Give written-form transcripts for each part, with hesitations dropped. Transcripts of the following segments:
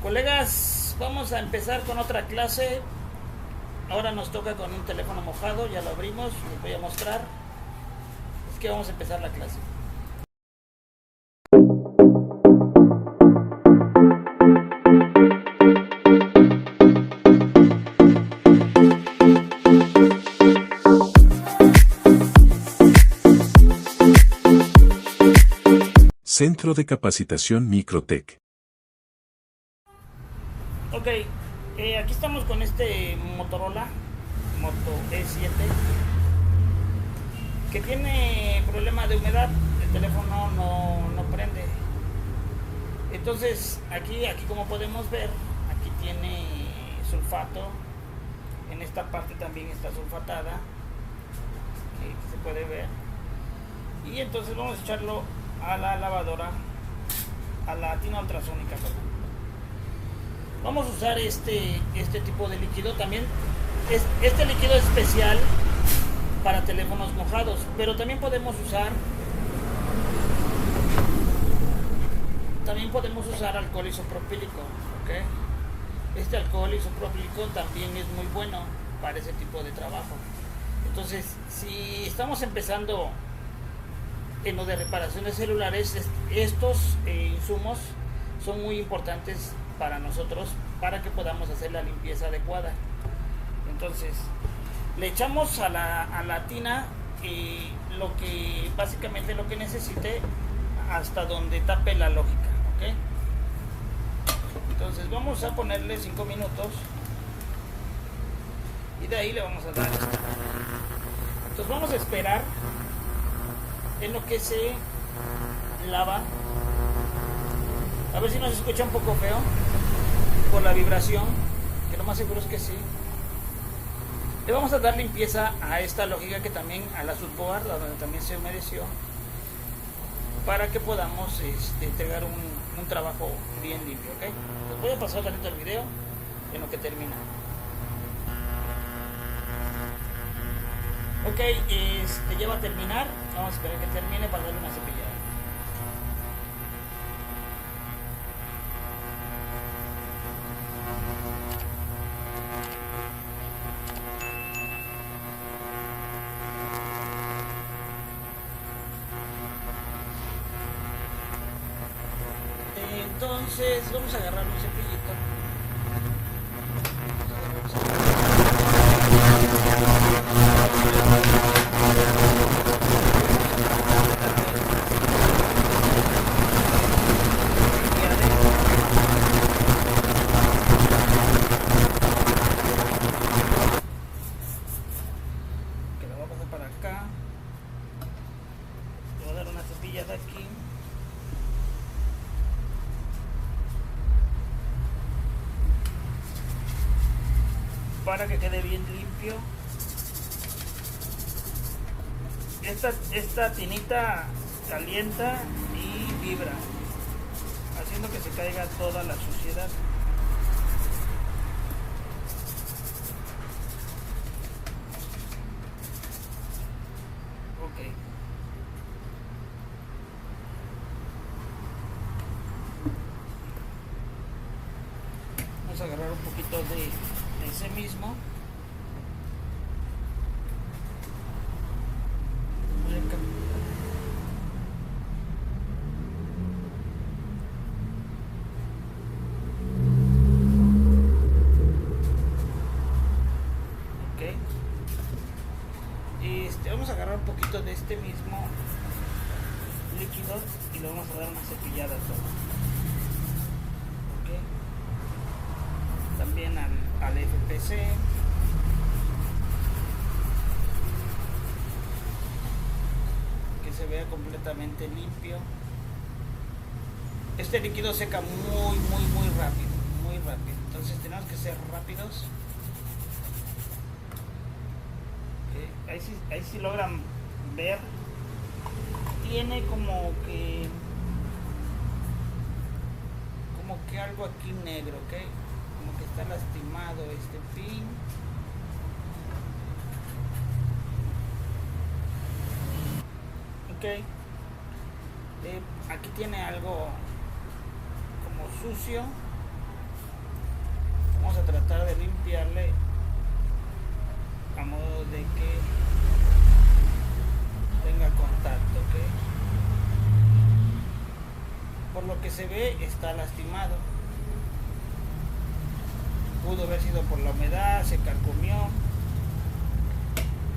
Colegas, vamos a empezar con otra clase. Ahora nos toca con un teléfono mojado, ya lo abrimos, les voy a mostrar. Es que vamos a empezar la clase. Centro de Capacitación Microtech. Ok, aquí estamos con este Motorola Moto E7 que tiene problema de humedad. El teléfono no prende. Entonces aquí como podemos ver, aquí tiene sulfato. En esta parte también está sulfatada, que se puede ver. Y entonces vamos a echarlo a la lavadora, a la tina ultrasónica. Vamos a usar este tipo de líquido. También este líquido es especial para teléfonos mojados, pero también podemos usar alcohol isopropílico, ¿okay? Este alcohol isopropílico también es muy bueno para ese tipo de trabajo. Entonces, si estamos empezando en lo de reparaciones celulares, estos insumos son muy importantes para nosotros, para que podamos hacer la limpieza adecuada. Entonces le echamos a la tina básicamente lo que necesite, hasta donde tape la lógica, ¿ok? Entonces vamos a ponerle 5 minutos y de ahí le vamos a dar esto. Entonces vamos a esperar en lo que se lava. A ver si nos escucha un poco feo por la vibración, que lo más seguro es que sí. Le vamos a dar limpieza a esta lógica, que también a la subboard, donde también se humedeció, para que podamos entregar un trabajo bien limpio, ¿ok? Les voy a pasar tantito el video en lo que termina. Ok, ya va a terminar. Vamos a esperar que termine para darle una cepillada. Entonces vamos a agarrar un cepillito. Que lo voy a pasar para acá. Le voy a dar una cepillada aquí. Para que quede bien limpio. Esta tinita calienta y vibra, haciendo que se caiga toda la suciedad. Ok. Vamos a agarrar un poquito de ese mismo. Ok. Vamos a agarrar un poquito de este mismo líquido y le vamos a dar una cepillada a todo. Ok. También al FPC. Que se vea completamente limpio. Este líquido seca muy rápido, muy rápido. Entonces tenemos que ser rápidos. Okay. Ahí sí logran ver. Tiene como que algo aquí negro, ¿ok? Como que está lastimado este pin. Ok. Aquí tiene algo como sucio. vamos a tratar de limpiarle a modo de que tenga contacto, ¿ok? Por lo que se ve está lastimado. Pudo haber sido por la humedad, se carcomió,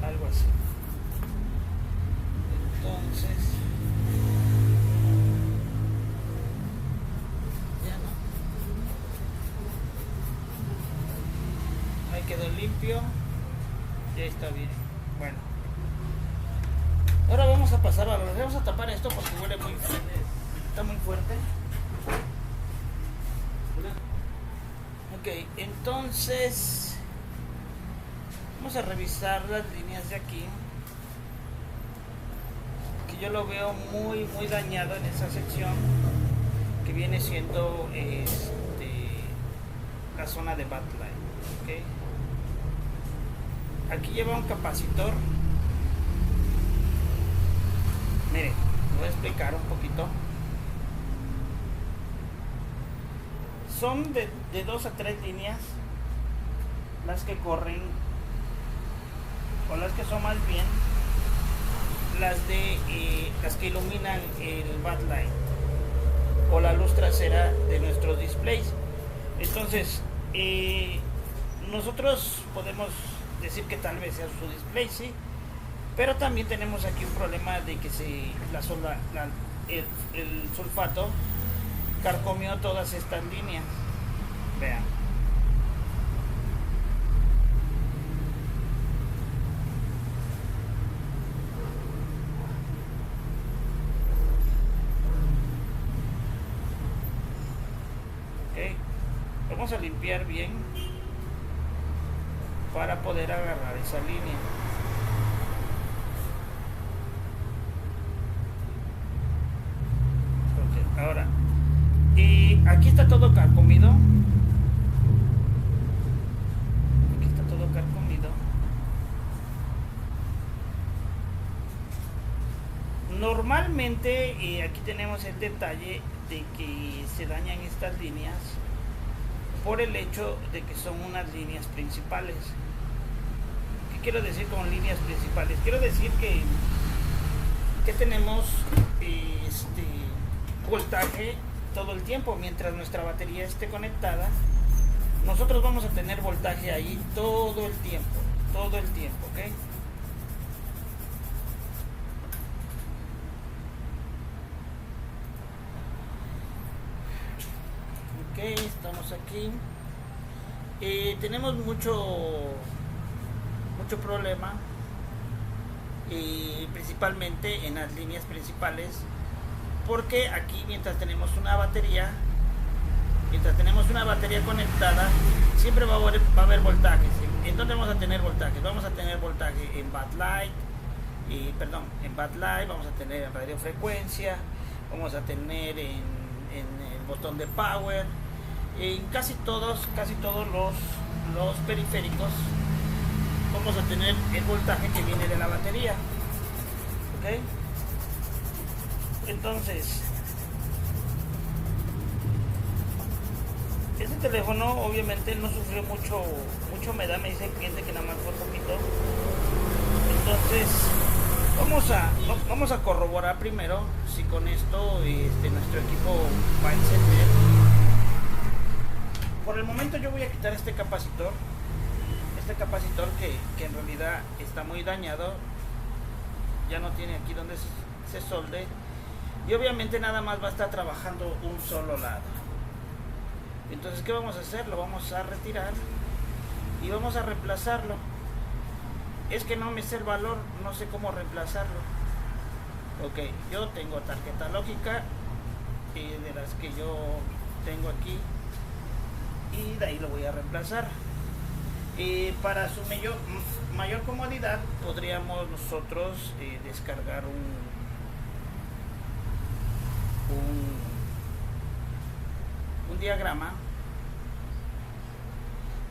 algo así. Entonces ya no. Ahí quedó limpio. Ya está bien. Bueno. Ahora vamos a pasar a lo. Vamos a tapar esto porque huele muy fuerte. Está muy fuerte. Ok, entonces vamos a revisar las líneas de aquí. Que yo lo veo muy dañado en esa sección que viene siendo la zona de backlight. Okay. Aquí lleva un capacitor. Mire, voy a explicar un poquito. Son de 2 a 3 líneas las que corren, o las que son más bien las que iluminan el backlight o la luz trasera de nuestros displays. Entonces nosotros podemos decir que tal vez sea su display, sí, pero también tenemos aquí un problema de que el sulfato carcomió todas estas líneas. Vean. Ok. Vamos a limpiar bien para poder agarrar esa línea. Ok, ahora. Y aquí está todo carcomido. Aquí está todo carcomido. Normalmente aquí tenemos el detalle de que se dañan estas líneas por el hecho de que son unas líneas principales. ¿Qué quiero decir con líneas principales? Quiero decir que tenemos voltaje todo el tiempo. Mientras nuestra batería esté conectada, nosotros vamos a tener voltaje ahí todo el tiempo, ¿ok? Ok, estamos aquí. Tenemos mucho problema, principalmente en las líneas principales, porque aquí mientras tenemos una batería conectada, siempre va a haber voltajes. ¿En dónde vamos a tener voltajes? Vamos a tener voltaje en backlight, vamos a tener en radiofrecuencia, vamos a tener en el botón de power, en casi todos los periféricos vamos a tener el voltaje que viene de la batería. ¿Ok? Entonces, este teléfono obviamente no sufrió mucho humedad. Me dice el cliente que nada más fue poquito. Entonces vamos a corroborar primero si con esto nuestro equipo va a encender. Por el momento yo voy a quitar este capacitor que en realidad está muy dañado, ya no tiene aquí donde se solde, y obviamente nada más va a estar trabajando un solo lado. Entonces, ¿qué vamos a hacer? Lo vamos a retirar y vamos a reemplazarlo. Es que no me sé el valor, no sé cómo reemplazarlo. Ok, yo tengo tarjeta lógica de las que yo tengo aquí, y de ahí lo voy a reemplazar. Para su mayor comodidad podríamos nosotros descargar un diagrama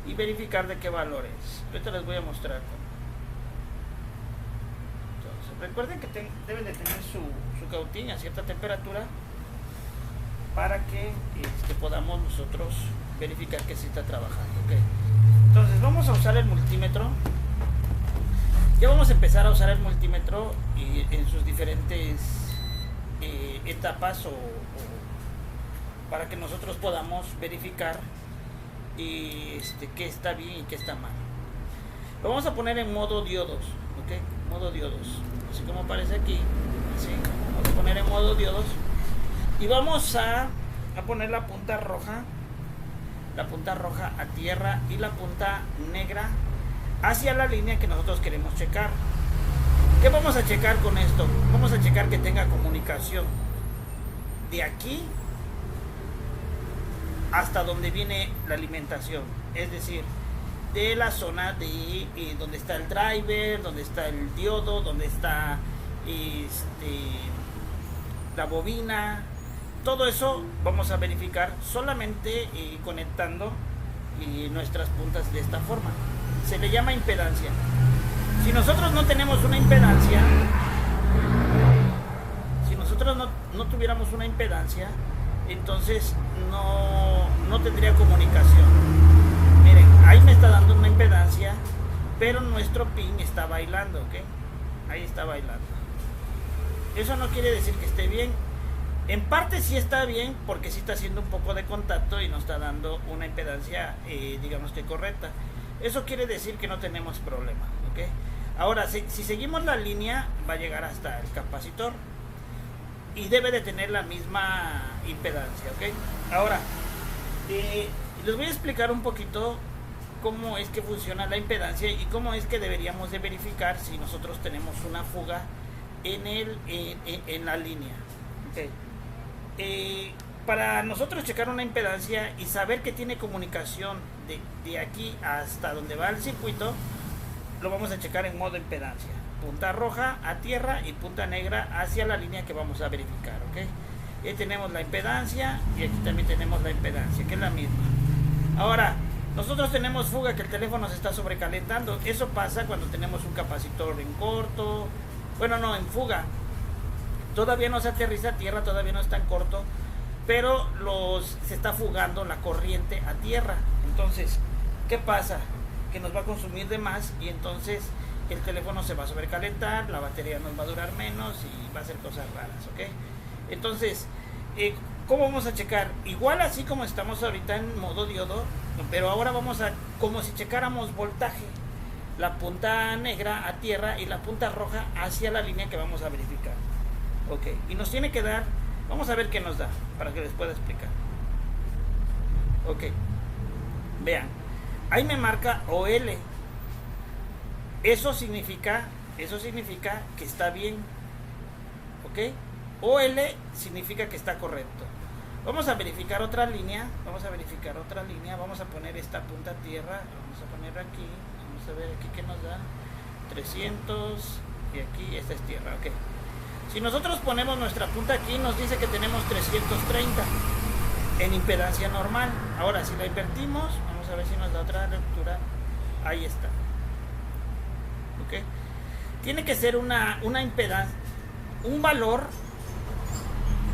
y verificar de qué valor es. Ahorita les voy a mostrar. Entonces, recuerden que deben de tener su cautín a cierta temperatura para que podamos nosotros verificar que sí está trabajando. ¿Okay? Entonces vamos a usar el multímetro. Ya vamos a empezar a usar el multímetro en sus diferentes etapas o para que nosotros podamos verificar qué está bien y qué está mal. Lo vamos a poner en modo diodos, ¿ok? Modo diodos, así como aparece aquí, así. Vamos a poner en modo diodos y vamos a poner la punta roja a tierra y la punta negra hacia la línea que nosotros queremos checar. ¿Qué vamos a checar con esto? Vamos a checar que tenga comunicación de aquí hasta donde viene la alimentación, es decir, de la zona de donde está el driver, donde está el diodo, donde está la bobina. Todo eso vamos a verificar solamente conectando nuestras puntas de esta forma. Se le llama impedancia. Si nosotros no tenemos una impedancia, si nosotros no tuviéramos una impedancia, entonces no tendría comunicación. Miren, ahí me está dando una impedancia, pero nuestro pin está bailando, ¿ok? Ahí está bailando. Eso no quiere decir que esté bien. En parte sí está bien, porque sí está haciendo un poco de contacto y nos está dando una impedancia, digamos que correcta. Eso quiere decir que no tenemos problema, ¿ok? Ahora, si seguimos la línea, va a llegar hasta el capacitor y debe de tener la misma impedancia, ¿ok? Ahora, les voy a explicar un poquito cómo es que funciona la impedancia y cómo es que deberíamos de verificar si nosotros tenemos una fuga en la línea, ¿ok? Para nosotros checar una impedancia y saber que tiene comunicación de aquí hasta donde va el circuito, lo vamos a checar en modo impedancia. Punta roja a tierra y punta negra hacia la línea que vamos a verificar, ¿ok? Ahí tenemos la impedancia y aquí también tenemos la impedancia, que es la misma. Ahora, nosotros tenemos fuga, que el teléfono se está sobrecalentando. Eso pasa cuando tenemos un capacitor en corto, bueno, no, en fuga. Todavía no se aterriza a tierra, todavía no está en corto, pero se está fugando la corriente a tierra. Entonces, ¿qué pasa? Que nos va a consumir de más y entonces el teléfono se va a sobrecalentar, la batería nos va a durar menos y va a hacer cosas raras, ¿ok? Entonces, ¿cómo vamos a checar? Igual así como estamos ahorita en modo diodo, pero ahora vamos a, como si checáramos voltaje, la punta negra a tierra y la punta roja hacia la línea que vamos a verificar. Ok, y nos tiene que dar, vamos a ver qué nos da, para que les pueda explicar. Ok, vean, ahí me marca OL. Eso significa que está bien. Ok, OL significa que está correcto. Vamos a verificar otra línea, vamos a poner esta punta tierra, vamos a poner aquí, vamos a ver aquí qué nos da, 300, y aquí esta es tierra, ok. Si nosotros ponemos nuestra punta aquí, nos dice que tenemos 330 en impedancia normal. Ahora, si la invertimos, vamos a ver si nos da otra lectura. Ahí está. ¿Ok? Tiene que ser una impedancia, un valor.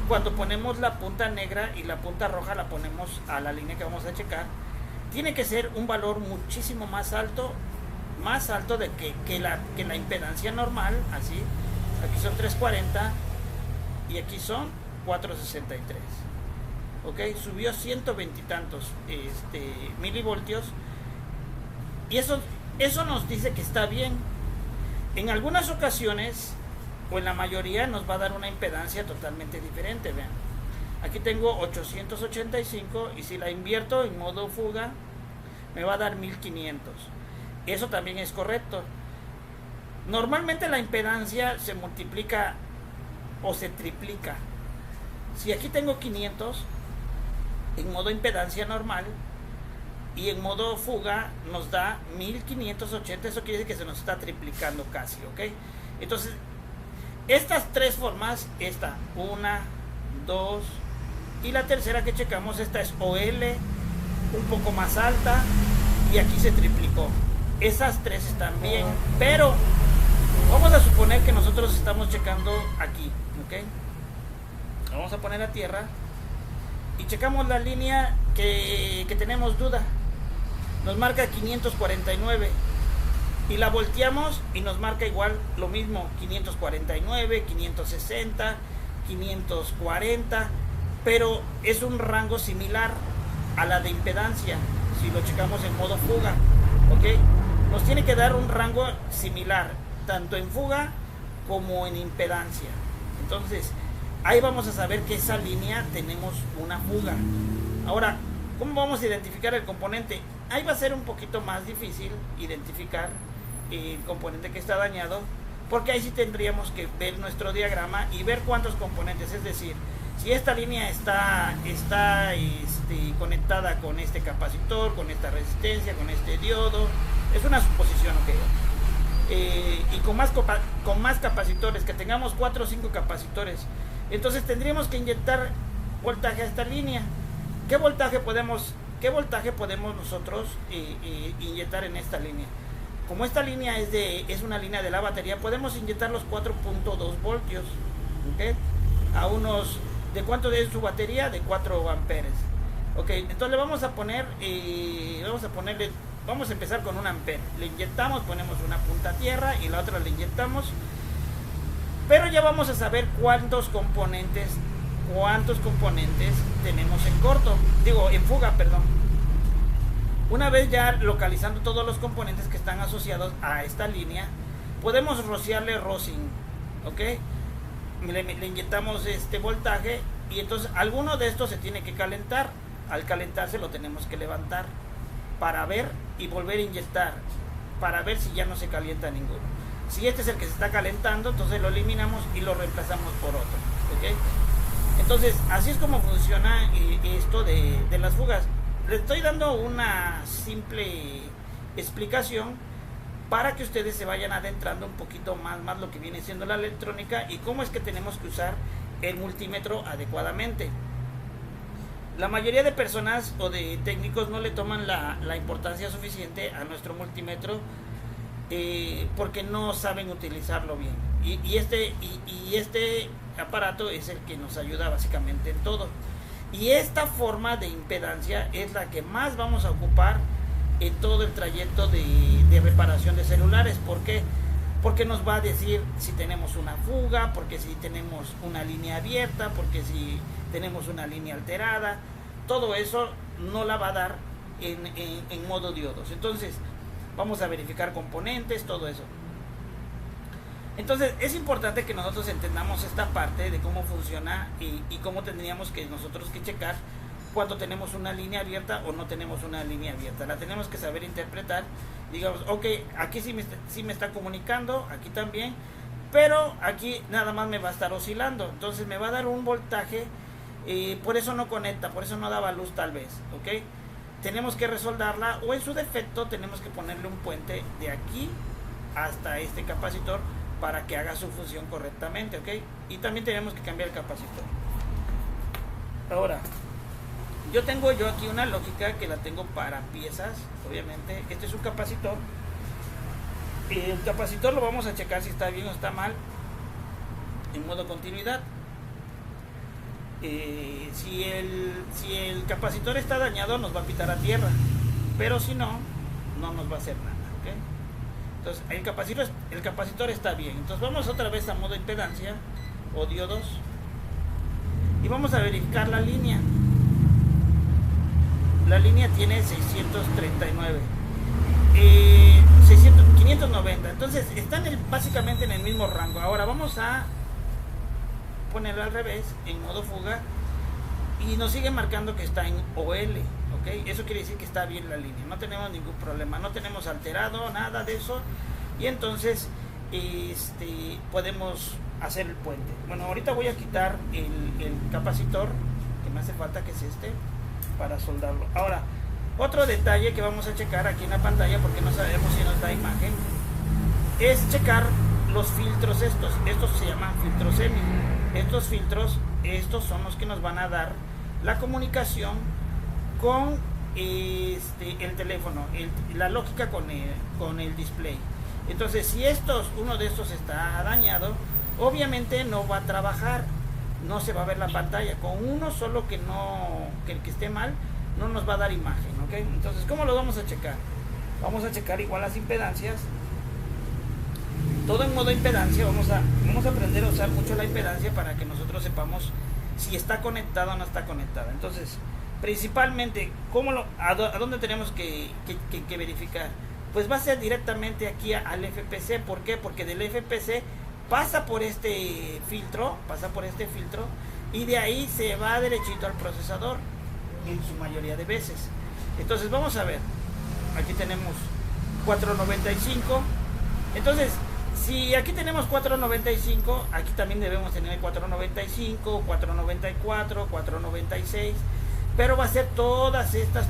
Cuando ponemos la punta negra y la punta roja la ponemos a la línea que vamos a checar, tiene que ser un valor muchísimo más alto de que la impedancia normal, así. Aquí son 340 y aquí son 463. Ok, subió 120 y tantos milivoltios y eso nos dice que está bien. En algunas ocasiones o en la mayoría nos va a dar una impedancia totalmente diferente. Vean, aquí tengo 885 y si la invierto en modo fuga me va a dar 1500. Eso también es correcto. Normalmente la impedancia se multiplica o se triplica. Si aquí tengo 500 en modo impedancia normal y en modo fuga nos da 1580, eso quiere decir que se nos está triplicando casi, ¿ok? Entonces, estas tres formas, esta, 1, 2 y la tercera que checamos, esta es OL, un poco más alta y aquí se triplicó. Esas tres están bien, pero vamos a suponer que nosotros estamos checando aquí, ¿ok? Vamos a poner a tierra y checamos la línea que tenemos duda. Nos marca 549 y la volteamos y nos marca igual lo mismo, 549, 560, 540, pero es un rango similar a la de impedancia si lo checamos en modo fuga, ¿ok? Nos tiene que dar un rango similar tanto en fuga como en impedancia. Entonces ahí vamos a saber que esa línea tenemos una fuga. Ahora, ¿cómo vamos a identificar el componente? Ahí va a ser un poquito más difícil identificar el componente que está dañado, porque ahí sí tendríamos que ver nuestro diagrama y ver cuántos componentes, es decir, si esta línea está conectada con este capacitor, con esta resistencia, con este diodo, es una suposición, ¿ok? Y con más capacitores, que tengamos 4 o 5 capacitores, entonces tendríamos que inyectar voltaje a esta línea. ¿Qué voltaje podemos nosotros inyectar en esta línea? Como esta línea es una línea de la batería, podemos inyectar los 4.2 voltios, ¿okay? A unos, ¿de cuánto es su batería? De 4 amperes. Ok, entonces le vamos a poner, vamos a empezar con 1 ampere. Le inyectamos, ponemos una punta a tierra y la otra le inyectamos. Pero ya vamos a saber cuántos componentes tenemos en fuga, perdón. Una vez ya localizando todos los componentes que están asociados a esta línea, podemos rociarle rosin, ¿ok? Le inyectamos este voltaje y entonces alguno de estos se tiene que calentar. Al calentarse lo tenemos que levantar para ver y volver a inyectar, para ver si ya no se calienta ninguno. Si este es el que se está calentando, entonces lo eliminamos y lo reemplazamos por otro, ¿ok? Entonces así es como funciona esto de las fugas. Les estoy dando una simple explicación para que ustedes se vayan adentrando un poquito más lo que viene siendo la electrónica y cómo es que tenemos que usar el multímetro adecuadamente. La mayoría de personas o de técnicos no le toman la importancia suficiente a nuestro multímetro porque no saben utilizarlo bien. Y este aparato es el que nos ayuda básicamente en todo. Y esta forma de impedancia es la que más vamos a ocupar en todo el trayecto de reparación de celulares. ¿Por qué? Porque nos va a decir si tenemos una fuga, porque si tenemos una línea abierta, porque si tenemos una línea alterada. Todo eso no la va a dar en modo diodos. Entonces vamos a verificar componentes, todo eso. Entonces es importante que nosotros entendamos esta parte de cómo funciona y cómo tendríamos que nosotros que checar cuando tenemos una línea abierta o no tenemos una línea abierta. La tenemos que saber interpretar. Digamos, ok, aquí sí me está comunicando, aquí también, pero aquí nada más me va a estar oscilando. Entonces me va a dar un voltaje, por eso no conecta, por eso no daba luz tal vez, ok. Tenemos que resoldarla o en su defecto tenemos que ponerle un puente de aquí hasta este capacitor para que haga su función correctamente, ¿ok? Y también tenemos que cambiar el capacitor. Ahora, yo tengo aquí una lógica que la tengo para piezas, obviamente. Este es un capacitor. El capacitor lo vamos a checar si está bien o está mal en modo continuidad. Si el capacitor está dañado, nos va a pitar a tierra, pero si no, no nos va a hacer nada, ¿ok? Entonces el capacitor está bien. Entonces vamos otra vez a modo impedancia o diodos y vamos a verificar la línea. La línea tiene 639, 590, entonces están básicamente en el mismo rango. Ahora vamos a ponerlo al revés en modo fuga y nos sigue marcando que está en OL, ¿ok? Eso quiere decir que está bien la línea, no tenemos ningún problema, no tenemos alterado nada de eso y entonces podemos hacer el puente. Bueno, ahorita voy a quitar el capacitor que me hace falta, que es este, para soldarlo. Ahora, otro detalle que vamos a checar aquí en la pantalla, porque no sabemos si nos da imagen, es checar los filtros estos se llaman filtros semi. Estos filtros, son los que nos van a dar la comunicación con el teléfono, la lógica con el display. Entonces, si uno de estos está dañado, obviamente no va a trabajar. no se va a ver la pantalla. Con uno solo que el que esté mal no nos va a dar imagen, ¿ok? Entonces, ¿cómo lo vamos a checar? Vamos a checar igual las impedancias. Todo en modo impedancia. Vamos a aprender a usar mucho la impedancia para que nosotros sepamos si está conectada o no está conectada. Entonces, principalmente, a dónde tenemos que verificar? Pues va a ser directamente aquí al FPC. ¿Por qué? Porque del FPC pasa por este filtro, y de ahí se va derechito al procesador en su mayoría de veces. Entonces vamos a ver, aquí tenemos 495. Entonces, si aquí tenemos 495, aquí también debemos tener 495, 494, 496. Pero va a ser todas estas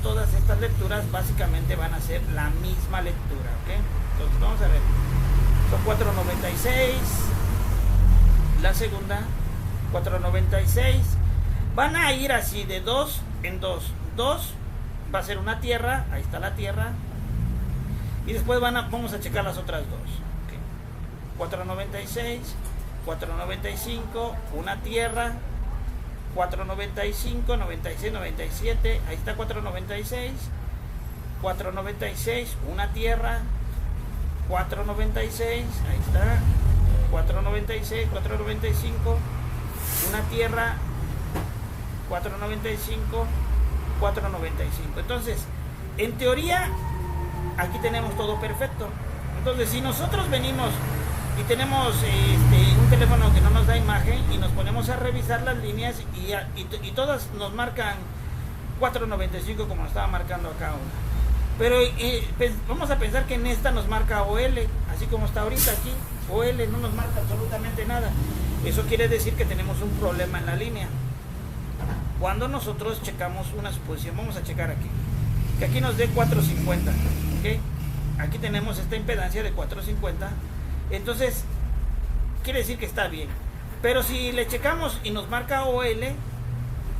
lecturas básicamente van a ser la misma lectura, ¿ok? Entonces vamos a ver, son 496, la segunda, 496, van a ir así de 2 en 2, 2 va a ser una tierra, ahí está la tierra, y después vamos a checar las otras dos, ¿okay? 496, 495, una tierra, 495, 96, 97, ahí está 496, 496, una tierra, 496, ahí está, 496, 495, una tierra, 495, 495. Entonces, en teoría, aquí tenemos todo perfecto. Entonces, si nosotros venimos y tenemos un teléfono que no nos da imagen y nos ponemos a revisar las líneas y todas nos marcan 495 como nos estaba marcando acá una. Pero vamos a pensar que en esta nos marca OL, así como está ahorita aquí, OL no nos marca absolutamente nada. Eso quiere decir que tenemos un problema en la línea. Cuando nosotros checamos una suposición, vamos a checar aquí, que aquí nos dé 450, ¿ok? Aquí tenemos esta impedancia de 450, entonces quiere decir que está bien. Pero si le checamos y nos marca OL,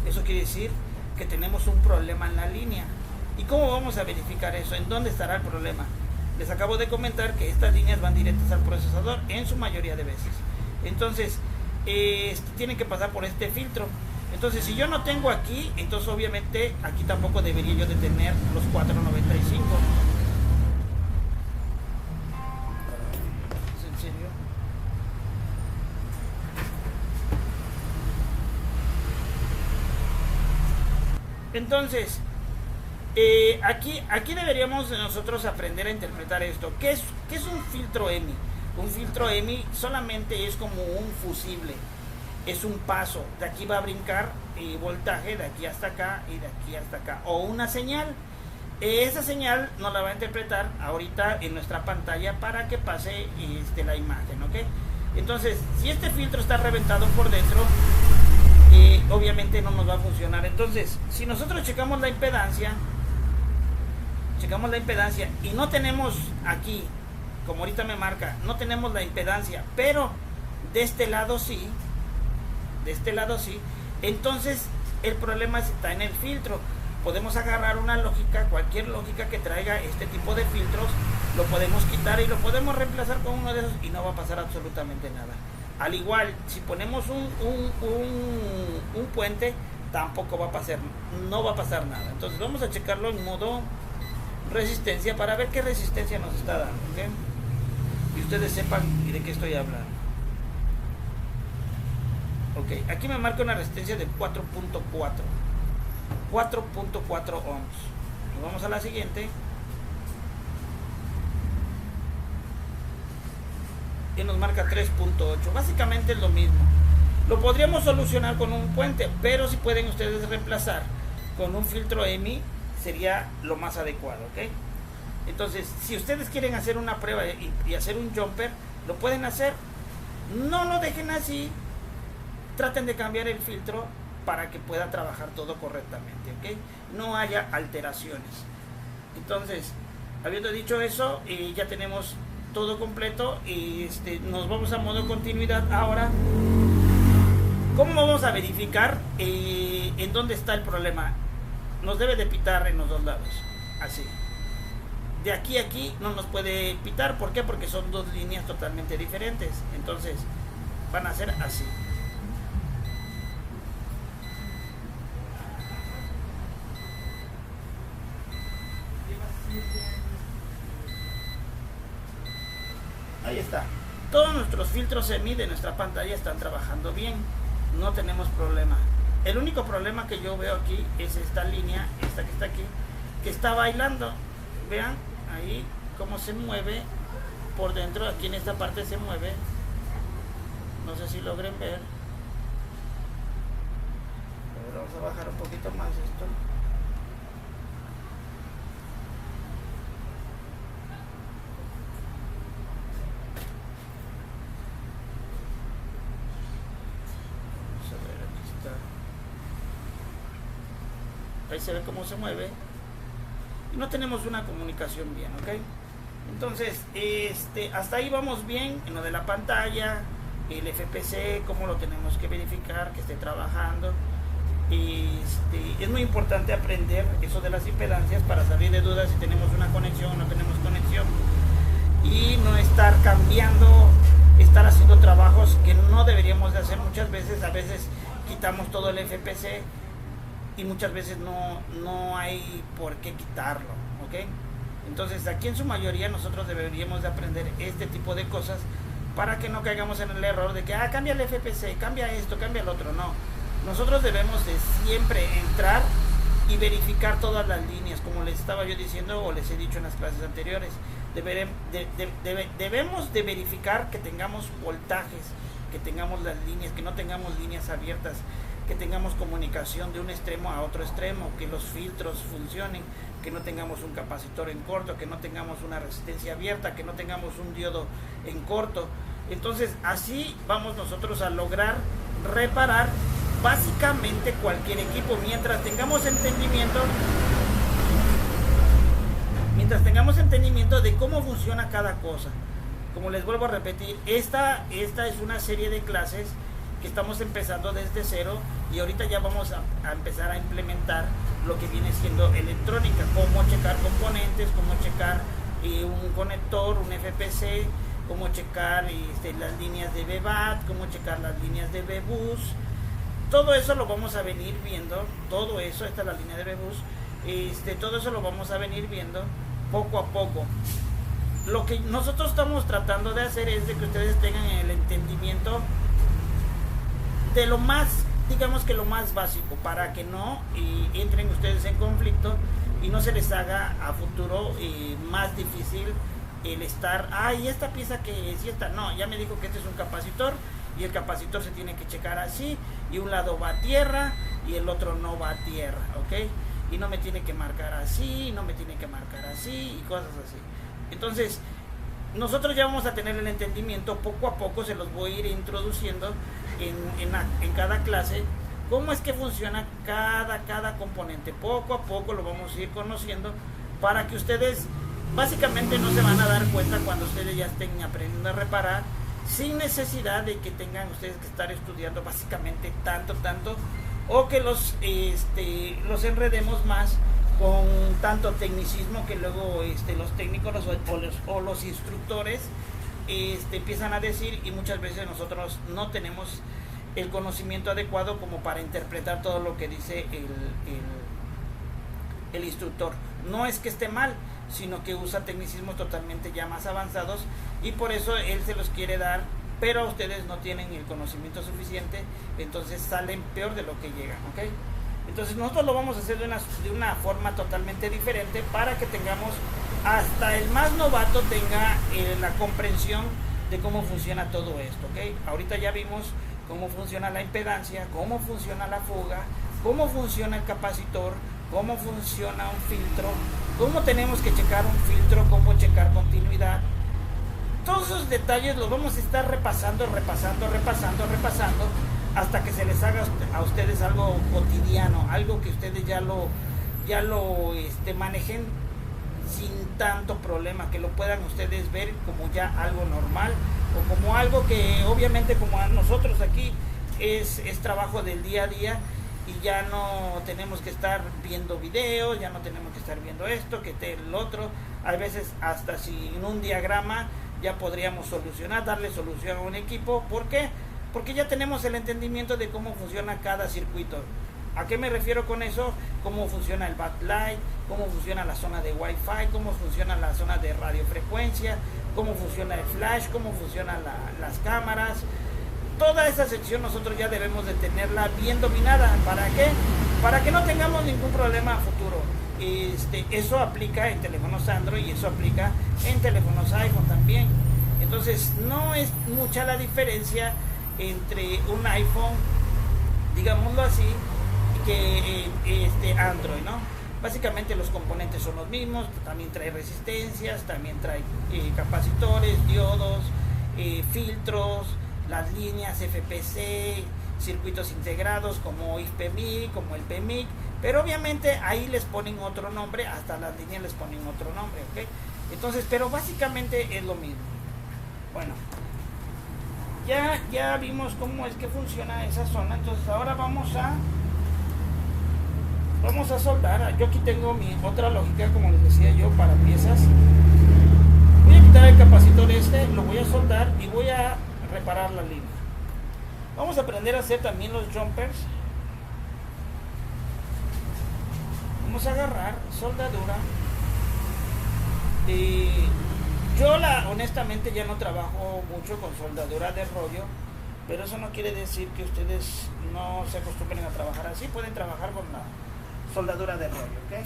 eso quiere decir que tenemos un problema en la línea. ¿Y cómo vamos a verificar eso? ¿En dónde estará el problema? Les acabo de comentar que estas líneas van directas al procesador en su mayoría de veces. Entonces, tienen que pasar por este filtro. Entonces, si yo no tengo aquí, entonces obviamente aquí tampoco debería yo de tener los 495. ¿Es en serio? Entonces, aquí deberíamos nosotros aprender a interpretar esto. ¿Qué es un filtro EMI? Un filtro EMI solamente es como un fusible, es un paso. De aquí va a brincar voltaje de aquí hasta acá y de aquí hasta acá, o una señal. Esa señal nos la va a interpretar ahorita en nuestra pantalla para que pase la imagen, ¿ok? Entonces, si este filtro está reventado por dentro, obviamente no nos va a funcionar. Entonces, si nosotros checamos la impedancia y no tenemos aquí, como ahorita me marca, no tenemos la impedancia, pero de este lado sí, entonces el problema está en el filtro. Podemos agarrar una lógica, cualquier lógica que traiga este tipo de filtros, lo podemos quitar y lo podemos reemplazar con uno de esos y no va a pasar absolutamente nada. Al igual, si ponemos un puente, tampoco no va a pasar nada. Entonces vamos a checarlo en modo resistencia para ver qué resistencia nos está dando, ¿okay? Y ustedes sepan de qué estoy hablando. Ok, aquí me marca una resistencia de 4.4 ohms. Nos vamos a la siguiente y nos marca 3.8. Básicamente es lo mismo. Lo podríamos solucionar con un puente, pero si pueden ustedes reemplazar con un filtro EMI, sería lo más adecuado, ¿ok? Entonces, si ustedes quieren hacer una prueba y hacer un jumper, lo pueden hacer. No lo dejen así. Traten de cambiar el filtro para que pueda trabajar todo correctamente, ¿ok? No haya alteraciones. Entonces, habiendo dicho eso, ya tenemos todo completo y nos vamos a modo continuidad ahora. ¿Cómo vamos a verificar en dónde está el problema? Nos debe de pitar en los dos lados, así. De aquí a aquí no nos puede pitar, ¿por qué? Porque son dos líneas totalmente diferentes. Entonces, van a ser así. Ahí está. Todos nuestros filtros semi de nuestra pantalla están trabajando bien. No tenemos problema. El único problema que yo veo aquí es esta línea, esta que está aquí, que está bailando. Vean ahí cómo se mueve por dentro. Aquí en esta parte se mueve. No sé si logren ver. A ver, vamos a bajar un poquito más esto. Ahí se ve cómo se mueve y no tenemos una comunicación bien, ¿ok? Entonces, hasta ahí vamos bien en lo de la pantalla, el FPC, cómo lo tenemos que verificar, que esté trabajando. Es muy importante aprender eso de las impedancias para salir de dudas si tenemos una conexión o no tenemos conexión y no estar cambiando, estar haciendo trabajos que no deberíamos de hacer muchas veces. A veces quitamos todo el FPC y muchas veces no hay por qué quitarlo, ¿ok? Entonces aquí en su mayoría nosotros deberíamos de aprender este tipo de cosas para que no caigamos en el error de que cambia el FPC, cambia esto, cambia el otro. No, nosotros debemos de siempre entrar y verificar todas las líneas, como les estaba yo diciendo o les he dicho en las clases anteriores. Debemos de verificar que tengamos voltajes, que tengamos las líneas, que no tengamos líneas abiertas, que tengamos comunicación de un extremo a otro extremo, que los filtros funcionen, que no tengamos un capacitor en corto, que no tengamos una resistencia abierta, que no tengamos un diodo en corto. Entonces así vamos nosotros a lograr reparar básicamente cualquier equipo mientras tengamos entendimiento de cómo funciona cada cosa. Como les vuelvo a repetir, esta es una serie de clases que estamos empezando desde cero y ahorita ya vamos a empezar a implementar lo que viene siendo electrónica, cómo checar componentes, cómo checar un conector, un FPC, cómo checar las líneas de VBAT, cómo checar las líneas de VBus. Todo eso lo vamos a venir viendo, todo eso, esta es la línea de VBus, todo eso lo vamos a venir viendo poco a poco. Lo que nosotros estamos tratando de hacer es de que ustedes tengan el entendimiento de lo más, digamos que lo más básico, para que no entren ustedes en conflicto y no se les haga a futuro más difícil el estar, y esta pieza que es, y esta no, ya me dijo que este es un capacitor y el capacitor se tiene que checar así y un lado va a tierra y el otro no va a tierra, ¿ok? Y no me tiene que marcar así, no me tiene que marcar así y cosas así. Entonces nosotros ya vamos a tener el entendimiento, poco a poco se los voy a ir introduciendo en cada clase, cómo es que funciona cada componente. Poco a poco lo vamos a ir conociendo para que ustedes básicamente no se van a dar cuenta cuando ustedes ya estén aprendiendo a reparar, sin necesidad de que tengan ustedes que estar estudiando básicamente tanto, o que los enredemos más con tanto tecnicismo que luego los técnicos o los instructores empiezan a decir, y muchas veces nosotros no tenemos el conocimiento adecuado como para interpretar todo lo que dice el instructor. No es que esté mal, sino que usa tecnicismos totalmente ya más avanzados y por eso él se los quiere dar, pero ustedes no tienen el conocimiento suficiente, entonces salen peor de lo que llegan, ¿ok? Entonces nosotros lo vamos a hacer de una forma totalmente diferente para que tengamos, hasta el más novato tenga la comprensión de cómo funciona todo esto, ¿ok? Ahorita ya vimos cómo funciona la impedancia, cómo funciona la fuga, cómo funciona el capacitor, cómo funciona un filtro, cómo tenemos que checar un filtro, cómo checar continuidad. Todos esos detalles los vamos a estar repasando hasta que se les haga a ustedes algo cotidiano, algo que ustedes ya lo manejen sin tanto problema, que lo puedan ustedes ver como ya algo normal o como algo que obviamente como a nosotros aquí es trabajo del día a día y ya no tenemos que estar viendo videos, ya no tenemos que estar viendo esto, que el otro. A veces hasta sin un diagrama ya podríamos darle solución a un equipo. ¿Por qué? Porque ya tenemos el entendimiento de cómo funciona cada circuito. ¿A qué me refiero con eso? Cómo funciona el backlight, cómo funciona la zona de Wi-Fi, cómo funciona la zona de radiofrecuencia, cómo funciona el flash, cómo funcionan las cámaras. Toda esa sección nosotros ya debemos de tenerla bien dominada. ¿Para qué? Para que no tengamos ningún problema a futuro. Eso aplica en teléfonos Android y eso aplica en teléfonos iPhone también. Entonces no es mucha la diferencia entre un iPhone, digámoslo así, que Android, ¿no? Básicamente los componentes son los mismos, también trae resistencias, también trae capacitores, diodos, filtros, las líneas FPC, circuitos integrados como IPMIC, como el PMIC, pero obviamente ahí les ponen otro nombre, hasta las líneas les ponen otro nombre, ¿ok? Entonces, pero básicamente es lo mismo. Bueno, ya vimos cómo es que funciona esa zona, entonces ahora vamos a soldar. Yo aquí tengo mi otra lógica, como les decía yo, para piezas. Voy a quitar el capacitor lo voy a soldar y voy a reparar la línea. Vamos a aprender a hacer también los jumpers. Vamos a agarrar soldadura. Yo honestamente ya no trabajo mucho con soldadura de rollo, pero eso no quiere decir que ustedes no se acostumbren a trabajar así. Pueden trabajar con la soldadura de rollo, ¿ok?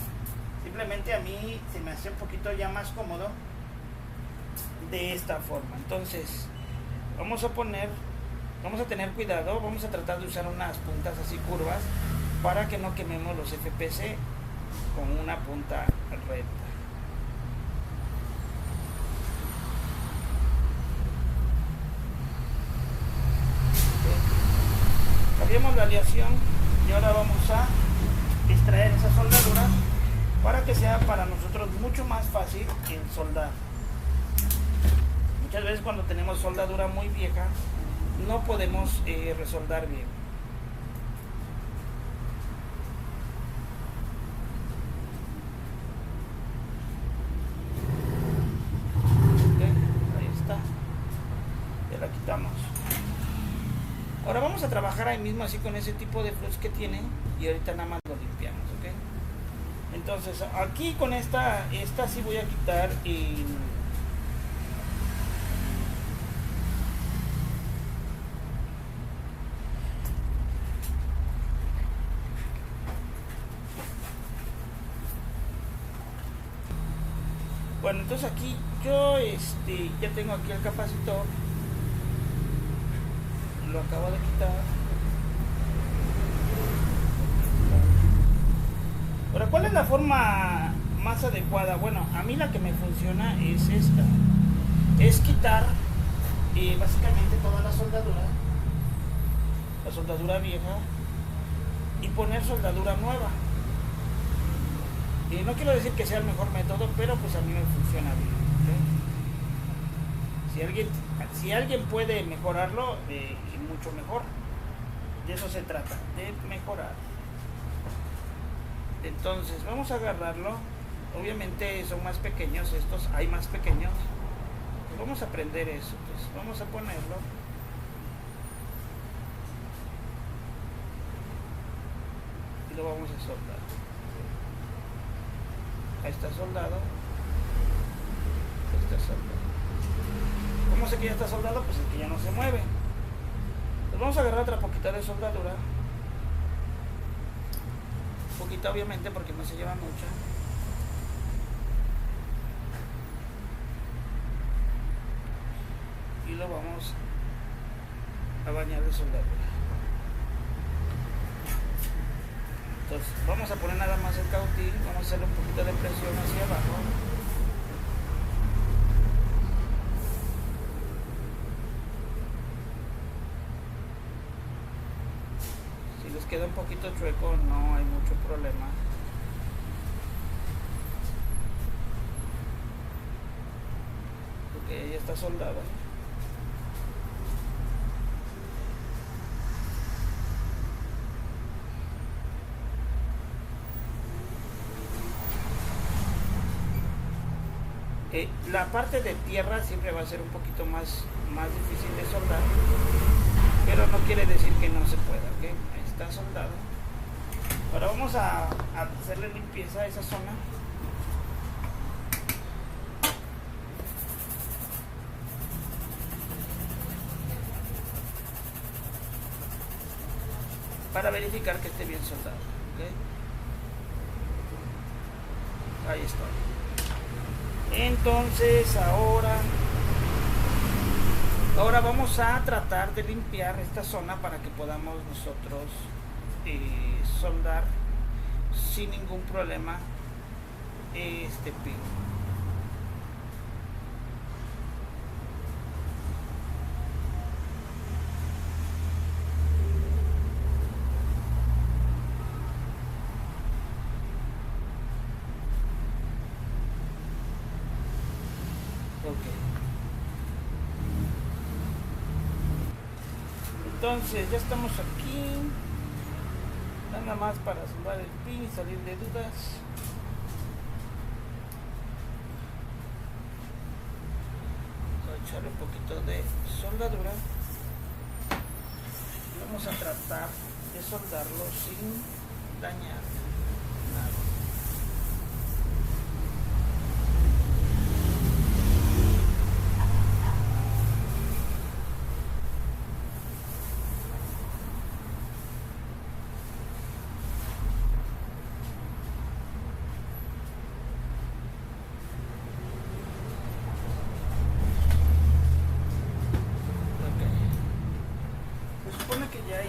Simplemente a mí se me hace un poquito ya más cómodo de esta forma. Entonces vamos a tener cuidado, vamos a tratar de usar unas puntas así curvas para que no quememos los FPC con una punta recta. Cambiamos la aleación y ahora vamos a extraer esa soldadura para que sea para nosotros mucho más fácil el soldar. Muchas veces cuando tenemos soldadura muy vieja no podemos resoldar bien. Ahí está, ya la quitamos. Ahora vamos a trabajar ahí mismo así con ese tipo de flux que tiene y ahorita nada más lo limpiamos, ¿ok? Entonces aquí con esta sí voy a quitar bueno, entonces aquí yo ya tengo aquí el capacitor, lo acabo de quitar. Ahora, ¿cuál es la forma más adecuada? Bueno, a mí la que me funciona es esta, es quitar básicamente toda la soldadura vieja y poner soldadura nueva. No quiero decir que sea el mejor método, pero pues a mí me funciona bien, ¿okay? Si alguien puede mejorarlo, mucho mejor. De eso se trata, de mejorar. Entonces vamos a agarrarlo. Obviamente son más pequeños estos, hay más pequeños. Pues vamos a prender eso, pues vamos a ponerlo. Y lo vamos a soldar. Ahí está soldado. Está soldado. ¿Cómo sé que ya está soldado? Pues es que ya no se mueve. Pues vamos a agarrar otra poquita de soldadura. Poquita obviamente porque no se lleva mucha. Y lo vamos a bañar de soldadura. Entonces vamos a poner nada más el cautil, vamos a hacerle un poquito de presión hacia abajo. Si les queda un poquito chueco no hay mucho problema. Porque ya está soldada. La parte de tierra siempre va a ser un poquito más difícil de soldar, pero no quiere decir que no se pueda, ¿ok? Ahí está soldado. Ahora vamos a hacerle limpieza a esa zona. Para verificar que esté bien soldado. ¿Okay? Ahí está. Entonces ahora vamos a tratar de limpiar esta zona para que podamos nosotros soldar sin ningún problema este pin. Entonces ya estamos aquí, nada más para soldar el pin y salir de dudas. Vamos a echarle un poquito de soldadura. Vamos a tratar de soldarlo sin dañar nada.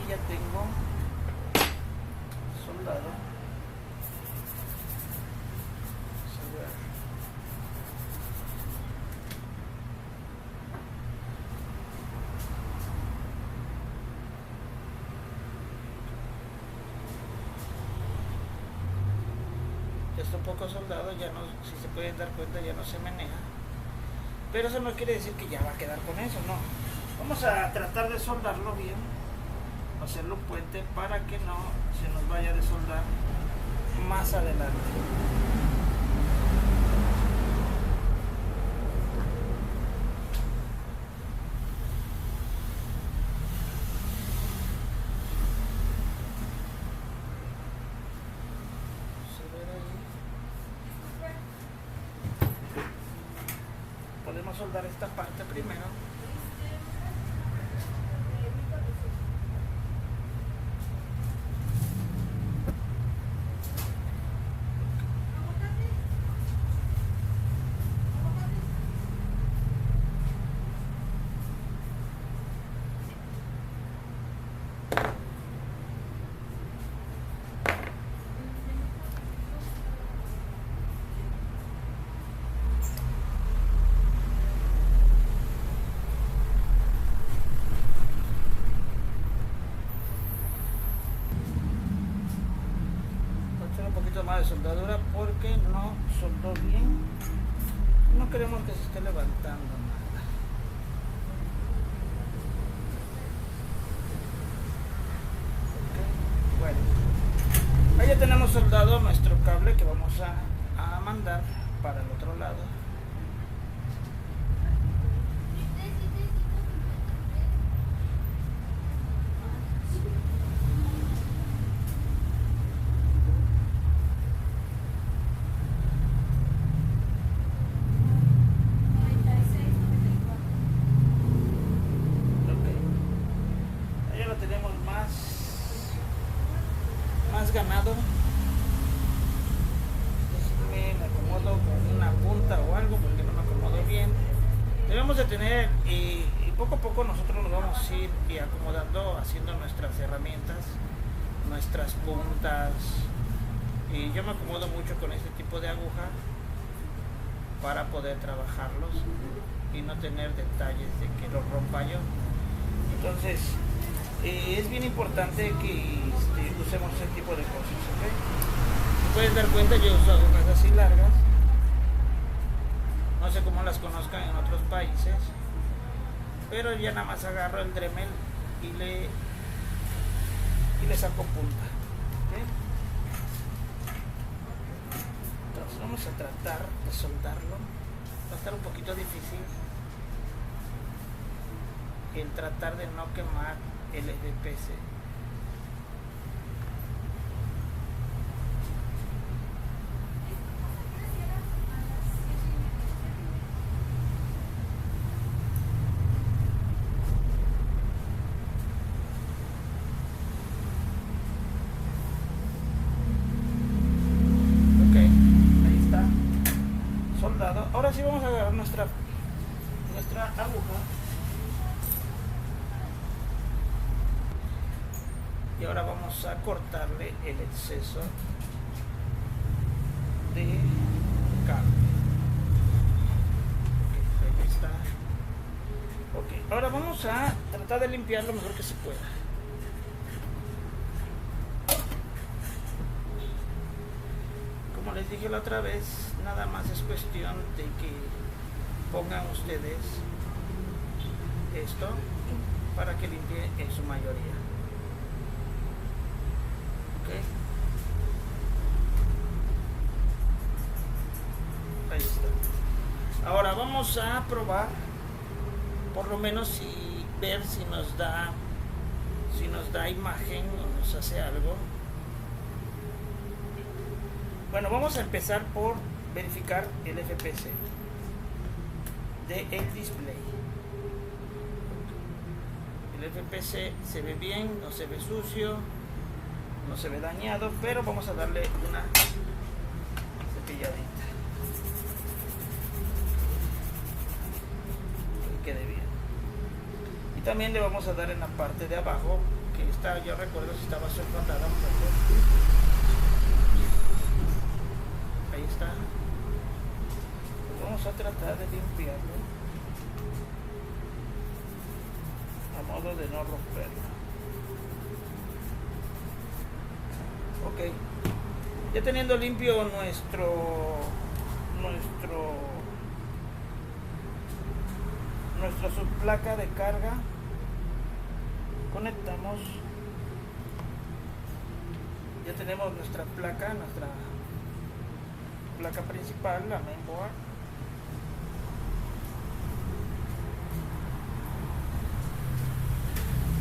Ya tengo soldado. Ya está un poco soldado, ya no, si se pueden dar cuenta, ya no se menea. Pero eso no quiere decir que ya va a quedar con eso, no. Vamos a tratar de soldarlo bien, hacerlo un puente para que no se nos vaya a desoldar más adelante. Podemos soldar esta parte primero. Más de soldadura porque no soldó bien, no queremos que se esté levantando nada. Okay. Bueno, ahí ya tenemos soldado nuestro cable que vamos a mandar para el otro lado. Ganado. Me acomodo con una punta o algo porque no me acomodo bien. Debemos de tener y poco a poco nosotros nos vamos a ir acomodando, haciendo nuestras herramientas, nuestras puntas, y yo me acomodo mucho con este tipo de aguja para poder trabajarlos y no tener detalles de que los rompa yo. Entonces es bien importante que usemos ese tipo de cosas, ¿okay? Si pueden dar cuenta, yo uso agujas así largas, no sé cómo las conozcan en otros países, pero ya nada más agarro el Dremel y le saco punta, ¿okay? Entonces vamos a tratar de soldarlo. Va a estar un poquito difícil el tratar de no quemar el EDPC. sí, vamos a agarrar nuestra aguja. Y ahora vamos a cortarle el exceso de cable. Ahí está. Ok, ahora vamos a tratar de limpiar lo mejor que se pueda. Como les dije la otra vez, nada más es cuestión de que pongan ustedes esto para que limpie en su mayoría. Okay. Ahí está. Ahora vamos a probar, por lo menos ver si nos da imagen o nos hace algo. Bueno, vamos a empezar por verificar el FPS del display. El FPS se ve bien, no se ve sucio, no se ve dañado, pero vamos a darle una cepilladita que quede bien. Y también le vamos a dar en la parte de abajo, que está, yo recuerdo si estaba sulfatada un poco. Ahí está. Pues vamos a tratar de limpiarlo a modo de no romperlo. Ok, ya teniendo limpio nuestra subplaca de carga, conectamos. Ya tenemos nuestra placa principal, la mainboard.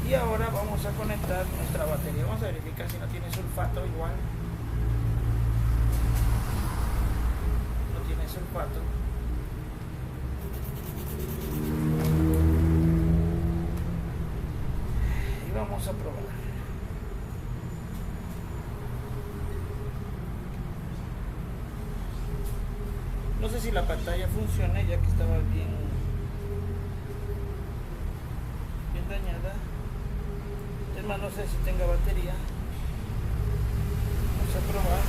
Y ahora vamos a conectar nuestra batería. Vamos a verificar si no tiene sulfato igual. No tiene sulfato. Y vamos a probar. No sé si la pantalla funcione, ya que estaba bien dañada. Es más, no sé si tenga batería. Vamos a probar.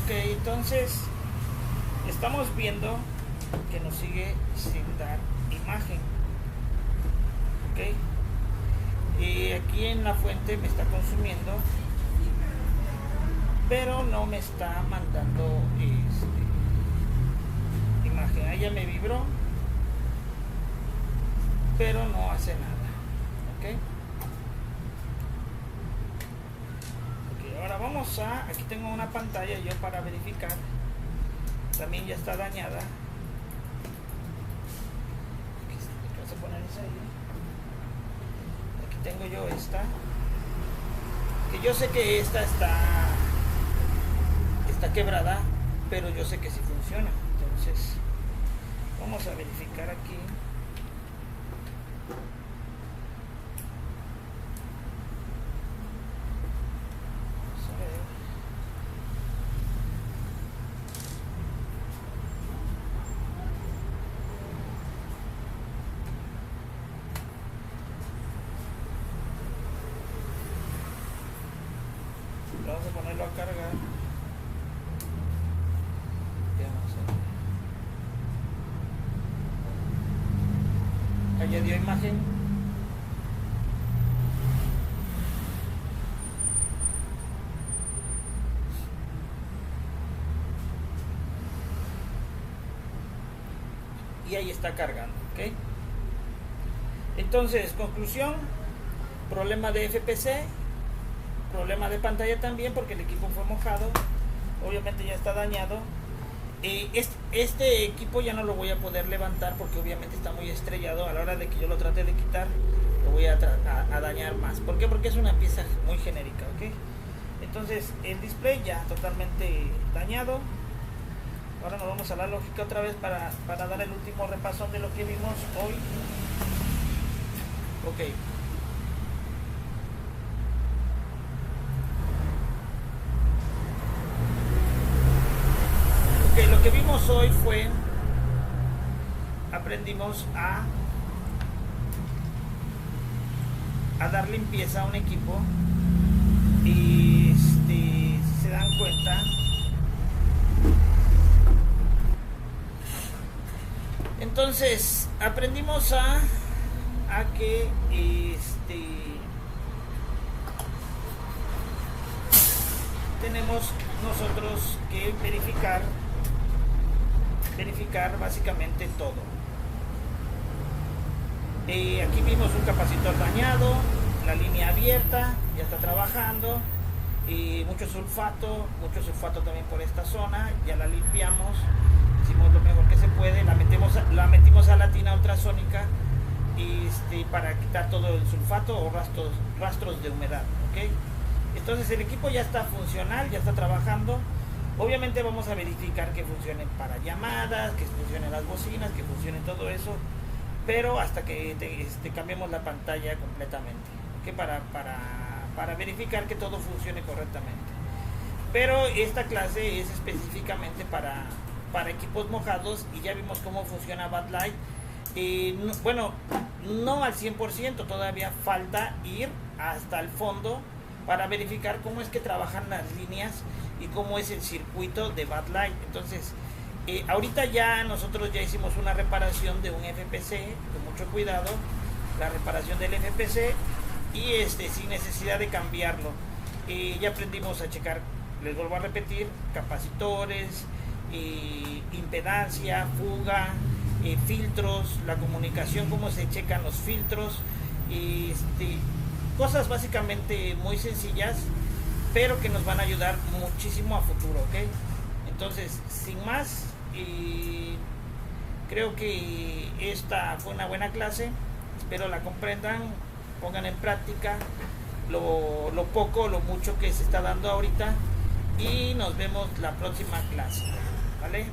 Ok, entonces estamos viendo que nos sigue sin dar imagen. Ok, y aquí en la fuente me está consumiendo, pero no me está mandando imagen. Ahí ya me vibró, pero no hace nada. Ok, ahora vamos a, aquí tengo una pantalla yo para verificar. También ya está dañada. Vamos a poner esa ahí. Aquí tengo yo esta, que yo sé que esta está quebrada, pero yo sé que sí funciona. Entonces vamos a verificar aquí. Vamos a ponerlo a cargar. Ahí ya dio imagen. Y ahí está cargando. ¿Ok? Entonces, conclusión: problema de FPC. Problema de pantalla también, porque el equipo fue mojado, obviamente ya está dañado. Este equipo ya no lo voy a poder levantar porque obviamente está muy estrellado. A la hora de que yo lo trate de quitar, lo voy a dañar más. ¿Por qué? Porque es una pieza muy genérica, ¿ok? Entonces el display ya totalmente dañado. Ahora nos vamos a la lógica otra vez para dar el último repasón de lo que vimos hoy. Ok. Ok, lo que vimos hoy fue, aprendimos a dar limpieza a un equipo y si se dan cuenta, entonces aprendimos a que tenemos nosotros que verificar básicamente todo. Aquí vimos un capacitor dañado, la línea abierta, ya está trabajando, y mucho sulfato también por esta zona, ya la limpiamos, hicimos lo mejor que se puede, la metimos a la tina ultrasónica para quitar todo el sulfato o rastros de humedad, ¿ok? Entonces el equipo ya está funcional, ya está trabajando. Obviamente vamos a verificar que funcione para llamadas, que funcionen las bocinas, que funcione todo eso, pero hasta que cambiemos la pantalla completamente, ¿okay? Para verificar que todo funcione correctamente. Pero esta clase es específicamente para equipos mojados, y ya vimos cómo funciona Backlight. Bueno, no al 100%, todavía falta ir hasta el fondo para verificar cómo es que trabajan las líneas y cómo es el circuito de Backlight. Entonces ahorita nosotros ya hicimos una reparación de un FPC con mucho cuidado, la reparación del FPC, y sin necesidad de cambiarlo. Ya aprendimos a checar, les vuelvo a repetir, capacitores, impedancia, fuga, filtros, la comunicación, cómo se checan los filtros, cosas básicamente muy sencillas, pero que nos van a ayudar muchísimo a futuro, ¿ok? Entonces, sin más, creo que esta fue una buena clase, espero la comprendan, pongan en práctica lo poco o lo mucho que se está dando ahorita, y nos vemos la próxima clase, ¿vale?